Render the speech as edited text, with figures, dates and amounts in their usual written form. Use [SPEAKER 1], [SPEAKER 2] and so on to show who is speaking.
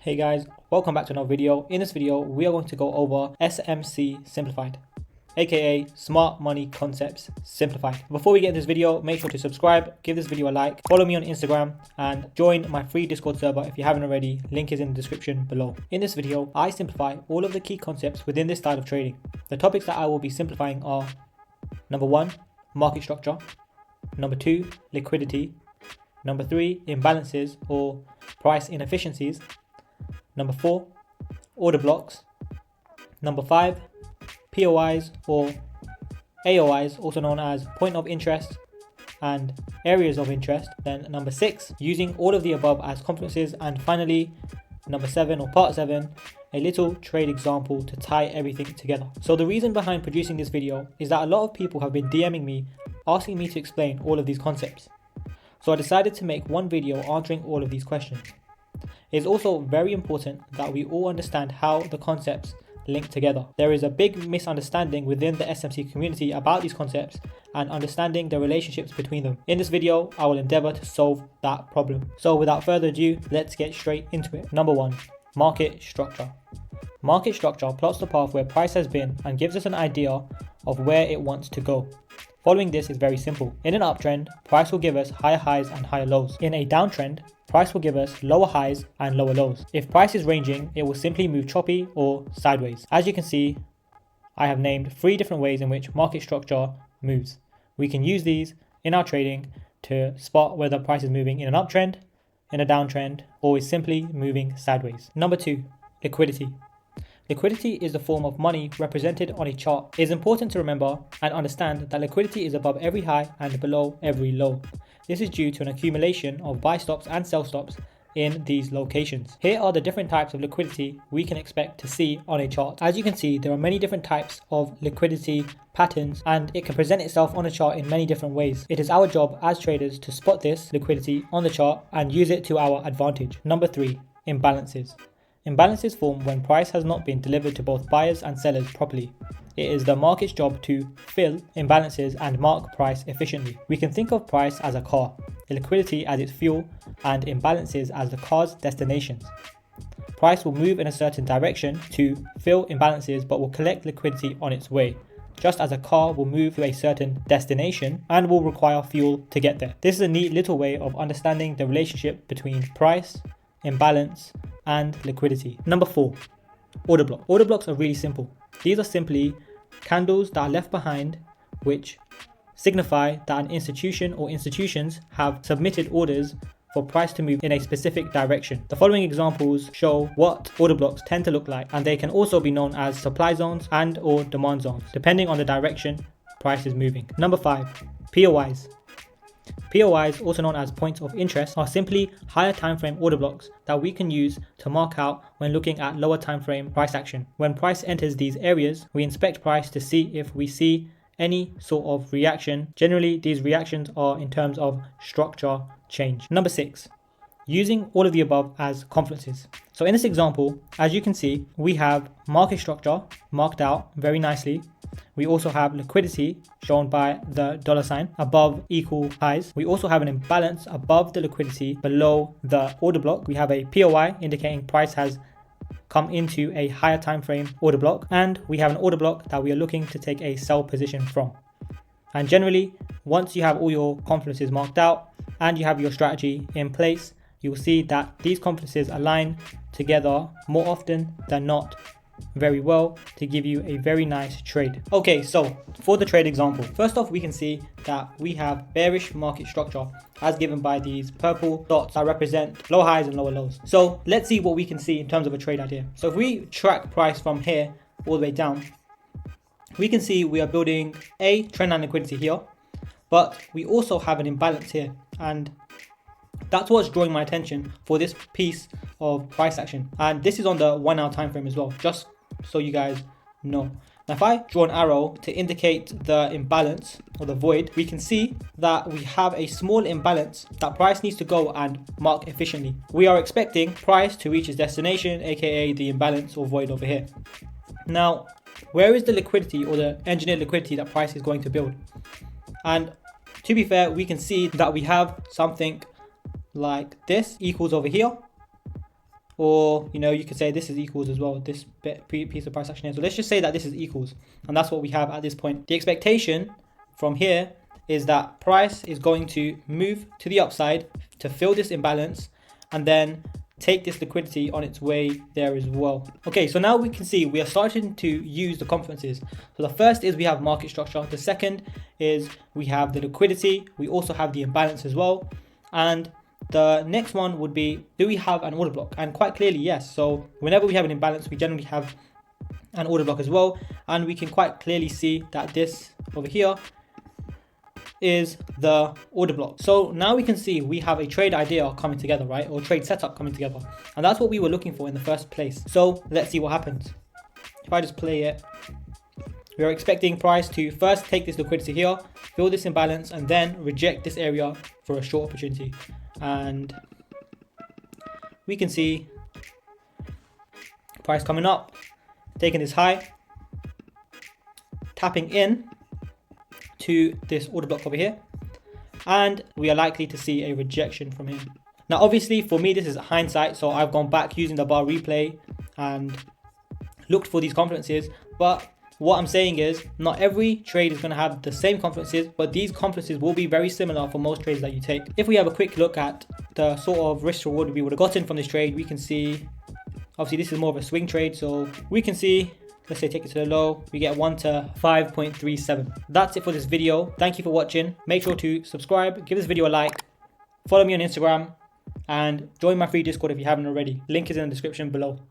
[SPEAKER 1] Hey guys, welcome back to another video. In this video, we are going to go over SMC Simplified, aka Smart Money Concepts Simplified. Before we get into this video, make sure to subscribe, give this video a like, follow me on Instagram, and join my free Discord server if you haven't already. Link is in the description below. In this video, I simplify all of the key concepts within this style of trading. The topics that I will be simplifying are: number 1, market structure; number 2, liquidity; number 3, imbalances or price inefficiencies; number 4, order blocks; number 5, POIs or AOIs, also known as point of interest and areas of interest; then number 6, using all of the above as conferences; and finally, number 7 or part 7, a little trade example to tie everything together. So the reason behind producing this video is that a lot of people have been DMing me asking me to explain all of these concepts. So I decided to make one video answering all of these questions. It is also very important that we all understand how the concepts link together. There is a big misunderstanding within the SMC community about these concepts and understanding the relationships between them. In this video, I will endeavor to solve that problem. So without further ado, let's get straight into it. Number 1, market structure. Market structure plots the path where price has been and gives us an idea of where it wants to go. Following this is very simple. In an uptrend, price will give us higher highs and higher lows. In a downtrend, price will give us lower highs and lower lows. If price is ranging, it will simply move choppy or sideways. As you can see, I have named 3 different ways in which market structure moves. We can use these in our trading to spot whether price is moving in an uptrend, in a downtrend, or is simply moving sideways. Number 2, liquidity. Liquidity is the form of money represented on a chart. It is important to remember and understand that liquidity is above every high and below every low. This is due to an accumulation of buy stops and sell stops in these locations. Here are the different types of liquidity we can expect to see on a chart. As you can see, there are many different types of liquidity patterns, and it can present itself on a chart in many different ways. It is our job as traders to spot this liquidity on the chart and use it to our advantage. Number 3, imbalances. Imbalances form when price has not been delivered to both buyers and sellers properly. It is the market's job to fill imbalances and mark price efficiently. We can think of price as a car, liquidity as its fuel, and imbalances as the car's destinations. Price will move in a certain direction to fill imbalances but will collect liquidity on its way, just as a car will move to a certain destination and will require fuel to get there. This is a neat little way of understanding the relationship between price, imbalance, and liquidity. Number 4, order block. Order blocks are really simple. These are simply candles that are left behind which signify that an institution or institutions have submitted orders for price to move in a specific direction. The following examples show what order blocks tend to look like, and they can also be known as supply zones and or demand zones, depending on the direction price is moving. Number 5, POIs. POIs, also known as points of interest, are simply higher time frame order blocks that we can use to mark out when looking at lower time frame price action. When price enters these areas, we inspect price to see if we see any sort of reaction. Generally, these reactions are in terms of structure change. Number 6, using all of the above as conferences. So in this example, as you can see, we have market structure marked out very nicely. We also have liquidity shown by the $sign above equal highs. We also have an imbalance above the liquidity below the order block. We have a POI indicating price has come into a higher time frame order block, and we have an order block that we are looking to take a sell position from. And generally, once you have all your conferences marked out and you have your strategy in place, you will see that these conferences align together more often than not very well to give you a very nice trade. Okay, so for the trade example, first off, we can see that we have bearish market structure as given by these purple dots that represent low highs and lower lows. So let's see what we can see in terms of a trade idea. So if we track price from here all the way down, we can see we are building a trendline liquidity here, but we also have an imbalance here, and that's what's drawing my attention for this piece of price action. And this is on the 1 hour time frame as well, just so you guys know. Now if I draw an arrow to indicate the imbalance or the void, we can see that we have a small imbalance that price needs to go and mark efficiently. We are expecting price to reach its destination, aka the imbalance or void over here. Now, where is the liquidity or the engineered liquidity that price is going to build? And to be fair, we can see that we have something like this equals over here, or you know, you could say this is equals as well, this piece of price action here. So let's just say that this is equals, and that's what we have at this point. The expectation from here is that price is going to move to the upside to fill this imbalance and then take this liquidity on its way there as well. Okay, so now we can see we are starting to use the confluences. So the first is we have market structure. The second is we have the liquidity. We also have the imbalance as well. And the next one would be, do we have an order block? And quite clearly, yes. So whenever we have an imbalance, we generally have an order block as well. And we can quite clearly see that this over here is the order block. So now we can see we have a trade idea coming together, right? Or trade setup coming together. And that's what we were looking for in the first place. So let's see what happens. If I just play it, we are expecting price to first take this liquidity here, fill this imbalance, and then reject this area for a short opportunity. And we can see price coming up, taking this high, tapping in to this order block over here, and we are likely to see a rejection from here. Now obviously for me this is hindsight, so I've gone back using the bar replay and looked for these confluences, but what I'm saying is not every trade is going to have the same confluences, but these confluences will be very similar for most trades that you take. If we have a quick look at the sort of risk reward we would have gotten from this trade, we can see obviously this is more of a swing trade, so we can see, let's say take it to the low, we get 1 to 5.37. That's it for this video. Thank you for watching. Make sure to subscribe, give this video a like, follow me on Instagram, and join my free Discord if you haven't already. Link is in the description below.